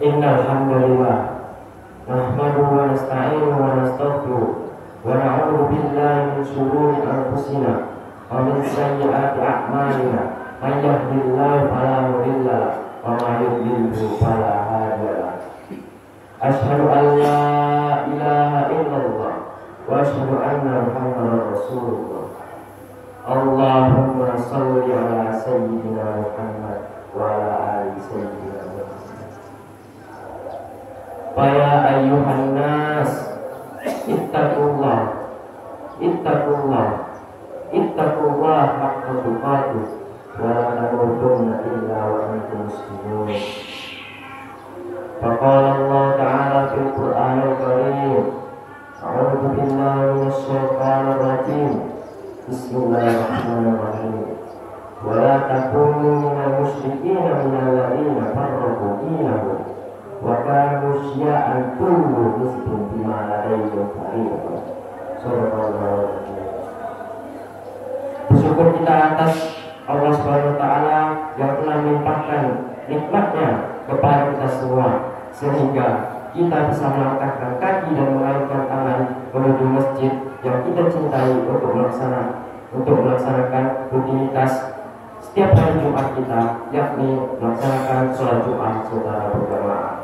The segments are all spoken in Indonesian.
Innal hamdalillah nahmaduhu wa nasta'inuhu wa nastaghfiruh wa na'udzu billahi min shururi anfusina wa min sayyiati a'malina may yahdihillahu fala mudilla lahu wa may yudlil fala hadiya lahu. Asyhadu an la ilaha illallah wa asyhadu anna Muhammadar Rasulullah. Allahumma shalli ala sayyidina Muhammad wa ala ali sayyidina ya ayyuhan nas ittaqullah haqqa tuqatih wa la tamutunna illa wa antum muslimun. Faqala Allah ta'ala fil Qur'anil Karim, a'udzu billahi minasy syaithanir rajim, Bismillahirrahmanirrahim. Wa la takunu minal musyrikina minal ladzina farraqu dinahum wa kanu syi'an kullu hizbin bima ladaihim farihun. Bersyukur kita atas Allah Subhanahu wa taala yang telah melimpahkan nikmatnya kepada kita semua sehingga kita bisa melangkahkan kaki dan mengayunkan tangan menuju masjid yang kita cintai untuk melaksanakan rutinitas setiap hari Jumat kita, yakni melaksanakan sholat Jumat secara berjamaah.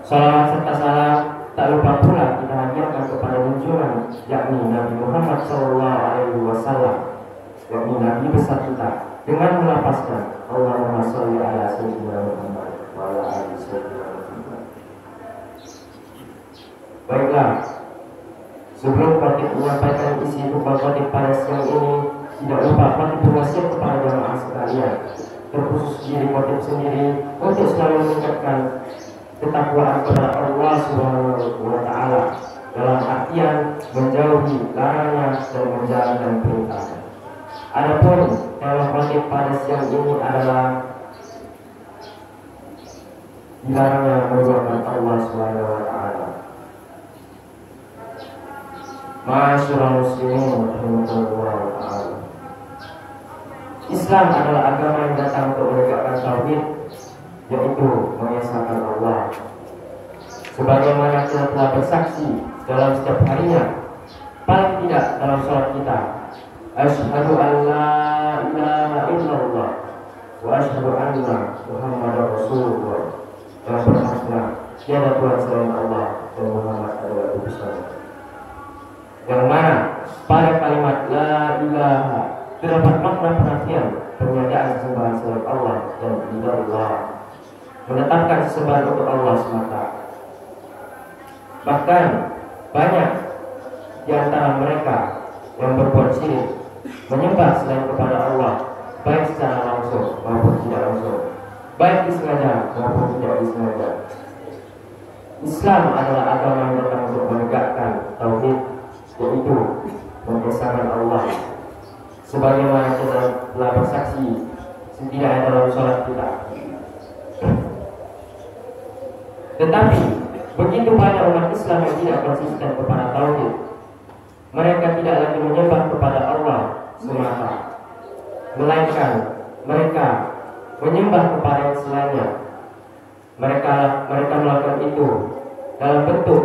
Salawat serta salam tak lupa pula kita hadirkan kepada junjungan yakni Nabi Muhammad SAW, yakni Nabi besar kita, dengan melafazkan Allahumma sholli ala sayyidina Muhammad wa ala ali sayyidina Muhammad. Baiklah, sebelum khotib menyampaikan isi khutbah khotib pada siang ini, tidak lupa khotib berwasiat kepada jamaah sekalian, terkhusus diri khotib sendiri, untuk selalu meningkatkan ketakwaan kepada Allah Subhanahu wa taala dalam artian menjauhi larangan dan menjalankan perintah. Adapun tema khotib pada siang ini adalah dilarangnya menduakan Allah Subhanahu wa taala. Ma'asyiral muslimin rahimahullah ta'ala. Islam adalah agama yang datang untuk menegakkan tauhid, yaitu mengesahkan Allah. Sebagaimana kita telah bersaksi dalam setiap harinya, paling tidak dalam sholat kita, asyhadu an la ilaha illallah wa asyhadu anna Muhammadar Rasulullah, yang bermakna tiada Tuhan selain Allah dan Muhammad adalah utusannya. Yang mana pada kalimat la ilaha terdapat makna pengertian peniadaan sesembahan selain Allah dan illallah, menetapkan sesembahan untuk Allah semata. Bahkan banyak di antara mereka yang berbuat syirik, menyembah selain kepada Allah, baik secara langsung maupun tidak langsung, baik disengaja maupun tidak disengaja. Islam adalah agama yang datang untuk menegakkan tauhid, yaitu mengesahkan Allah. Sebagaimana kita telah bersaksi setidaknya dalam sholat kita. Tetapi begitu banyak umat Islam yang tidak konsisten kepada tauhid. Mereka tidak lagi menyembah kepada Allah semata, melainkan mereka menyembah kepada yang selainnya. Mereka melakukan itu dalam bentuk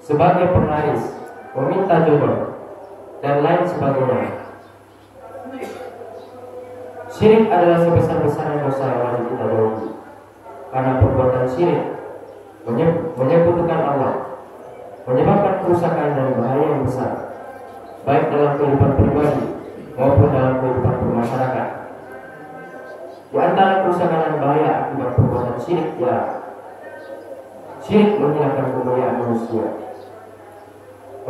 sebagai penglaris, meminta jodoh, dan lain sebagainya. Syirik adalah sebesar-besarnya dosa yang wajib kita jauhi, karena perbuatan syirik menyekutukan Allah, menyebabkan kerusakan dan bahaya yang besar, baik dalam kehidupan pribadi maupun dalam kehidupan bermasyarakat. Di antara kerusakan dan bahaya akibat perbuatan syirik ya, syirik menghilangkan kemuliaan manusia,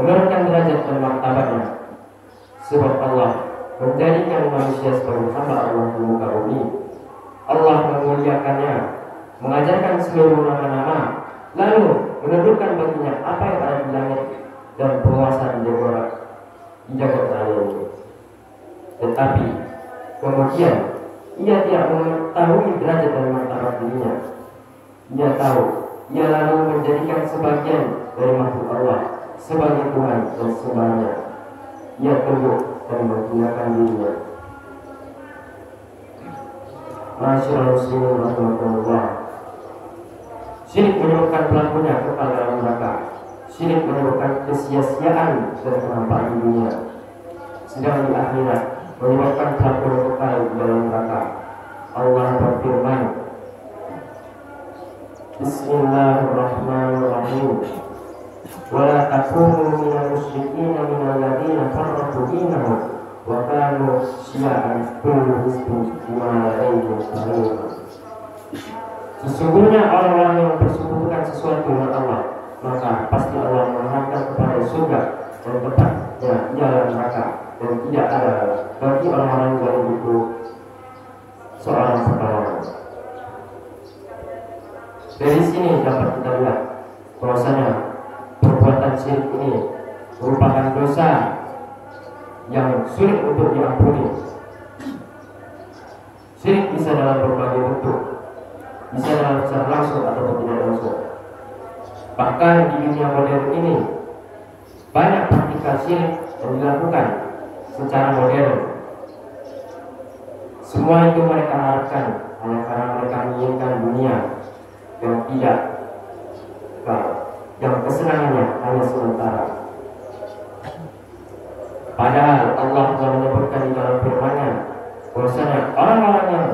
menurunkan derajat dan martabatnya, sebab Allah menjadikan manusia sebagai hamba Allah di muka bumi. Allah memuliakannya, mengajarkan seluruh nama-nama, lalu menundukkan baginya apa yang ada di langit dan penguasa di jagat raya ini. Tetapi kemudian ia tidak mengetahui derajat dan martabat dirinya. Ia tahu, ia lalu menjadikan sebagian dari makhluk Allah sebagai Tuhan dan sembahannya. Ia tunduk dan menggunakan dirinya. Masyaallah muslimin rahimahullah. Syirik menyebabkan pelakunya kekal dalam neraka. Syirik menyebabkan kesia-siaan dan kehampaan di dunia. Sedang di akhirat menyebabkan pelakunya kekal di dalam neraka. Allah berfirman, Bismillahirrahmanirrahim. Wala takunu minal musyrikina minal ladzina farraqu dinahum wa kanu syi'an kullu hizbin bima ladaihim farihun. Sesungguhnya orang-orang yang bersekutukan sesuatu dengan Allah, maka pasti Allah mengharapkan kepada surga dan tempatnya ialah neraka, dan tidak ada bagi orang-orang yang itu seorang pertolongan. Dari sini dapat kita lihat bahwasanya perbuatan syirik ini merupakan dosa yang sulit untuk diampuni. Syirik bisa dalam berbagai bentuk, bisa dalam secara langsung atau tidak langsung. Bahkan di dunia modern ini banyak praktikal syirik yang dilakukan secara modern. Semua itu mereka harapkan hanya karena mereka menginginkan dunia yang tidak, yang kesenangannya hanya sementara. Padahal Allah telah menyebutkan di dalam firman-Nya bahwasanya orang-orang yang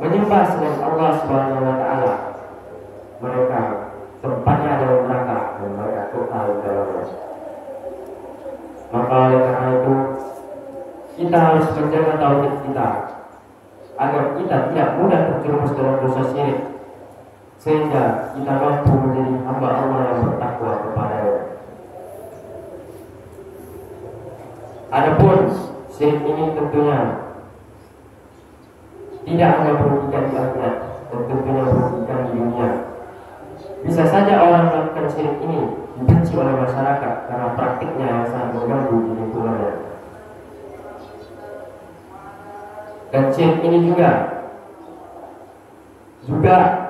menyembah selain Allah Subhanahu wa taala, mereka tempatnya adalah neraka dan mereka kekal di dalamnya. Maka oleh karena itu kita harus menjaga tauhid kita agar kita tidak mudah terjerumus dalam dosa syirik, sehingga kita mampu menjadi hamba Allah yang bertakwa kepada-Nya. Adapun syirik ini tentunya tidak hanya merugikan di akhirat, dan tentunya merugikan di dunia. Bisa saja orang melakukan syirik ini dibenci oleh masyarakat karena praktiknya yang sangat mengganggu di lingkungannya. Dan syirik ini juga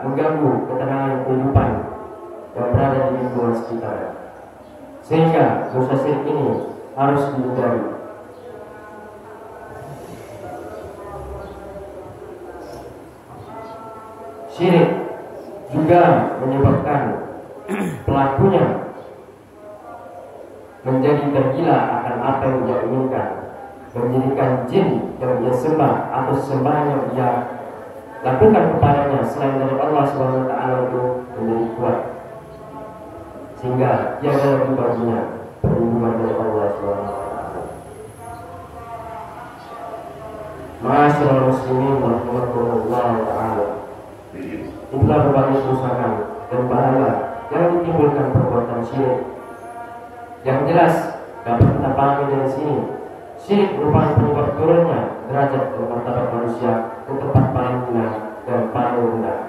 mengganggu ketenangan kehidupan yang berada di lingkungan sekitar. Sehingga dosa syirik ini harus dihindari. Syirik juga menyebabkan pelakunya menjadi tergila akan apa yang dia inginkan, menjadikan jin yang dia sembah atau sembahan yang dia lakukan kepadanya selain dari Allah Subhanahu wa taala itu menjadi kuat, sehingga dia ada di baginya perlindungan dari Allah Subhanahu wa taala. Ma'asyiral muslimin rahimakumullah taala. Inilah berbagai kerusakan dan bahaya yang ditimbulkan perbuatan syirik. Yang jelas dapat kita pahami dari sini, syirik merupakan penyebab turunnya derajat dan martabat manusia ke tempat paling hina dan paling rendah.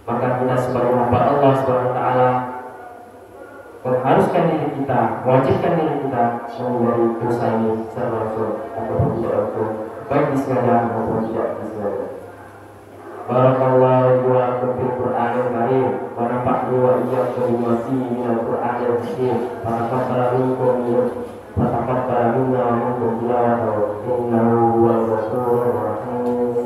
Maka kita sebagai hamba Allah Subhanahu wa taala mengharuskan diri kita, mewajibkan diri kita menghindari dosa ini secara langsung ataupun tidak langsung, baik disengaja maupun tidak disengaja. Barakallahu wa lakum fil Qur'anil Karim wa nafa'ni wa iyyakum bima fihi minal Qur'anil Hakim. Fataqabbal minna wa minkum tilawatahu innahu huwal ghafurur rahim.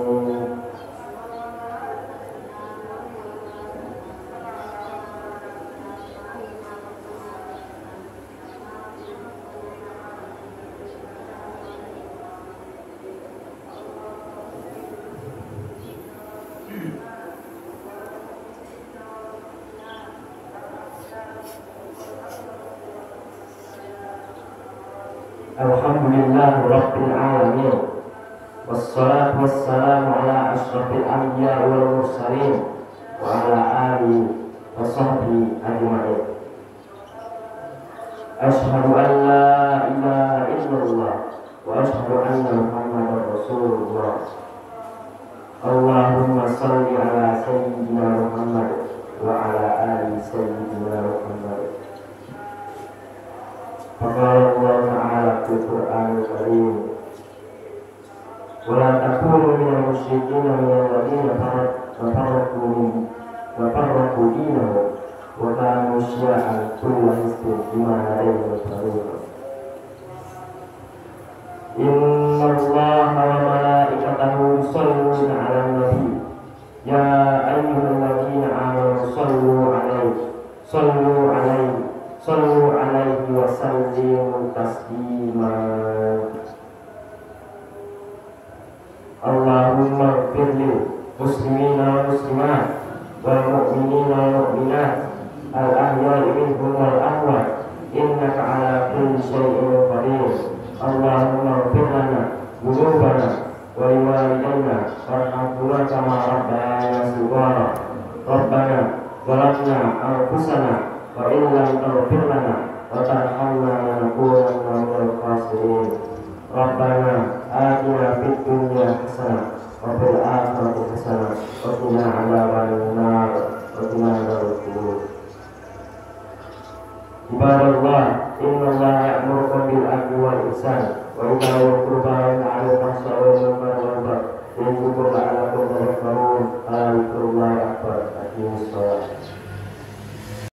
Alhamdulillah Rabbil Alamin, wassalatu wassalamu ala ashrafil anbiya wal mursalin wa ala alihi wa sahbihi ajma'in. Ashhadu an la ilaha illallah wa ashhadu anna Muhammadar Rasulullah. Allahumma salli ala sayyidina Muhammad wa ala ali sayyidina Muhammad. Faqala Allah Ta'ala fil Qur'anil Karim, wa la takunu minal musyrikina minal ladzina farraqu dinahum wa kanu syi'an kullu hizbin bima ladayhim farihun. Inna Allaha wa malaikatahu yusholluna 'alan nabi ya ayyuhalladzina amanu sallu 'alaihi wa sallimu taslima. Allahumma ighfir lil muslimina wal muslimat wal mu'minina wal mu'minat al ahya'i minhum wal amwat innaka 'ala kulli syai'in qadir. Allahumma ighfir lana dhunubana wa liwalidayna warhamhuma kama rabbayana shighara. Rabbana zalamna anfusana wa in lam taghfir lana wa tarhamna lanakunanna minal khasirin. Rabbana atina fid dunya hasanah wa fil akhirati hasanah wa qina adzabannar wa qina adzabannar. Ibadallah, innallaha ya'murukum bil 'adli wal ihsan wa ila qurba wa ala fahsya wal munkar wal baghi yaitu la'allakum tadhakkarun. Allahu akbar. Aqimus shalah.